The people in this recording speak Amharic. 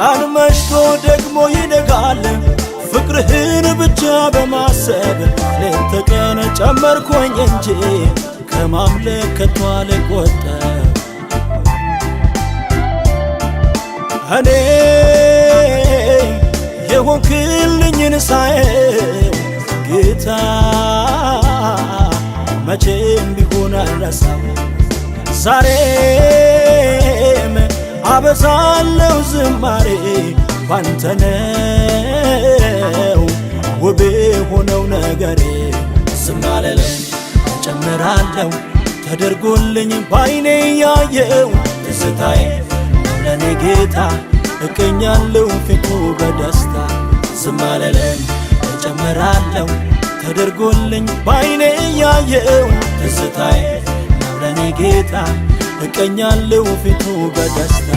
ቀን መሽቶ ደግሞ ይነጋል ፍቅርህን ብቻ በማሰብ ሌት ተቀን ጨመርኩኝ እንጂ ከማምለክ ከቶ አልቆጠብ እኔ የሆንክልኝን ሳየው ጌታ መቼም ቢሆን አልረሳም ዛሬም አበዛለው ዝማሬ ባንተ ነው ውብ ሆነው ነገሬ ዝም አልልም እጨምራለሁ ተደርጎልኝ ባይኔ ያየው ትዝታዬ ነው ለኔ ጌታ እገኛለሁ ፊቱ በደስታ ዝም አልልም እጨምራለሁ ተደርጎልኝ ባይኔ ያየው ትዝታዬ ነው ለኔ ጌታ እገኛለሁ ፊቱ በደስታ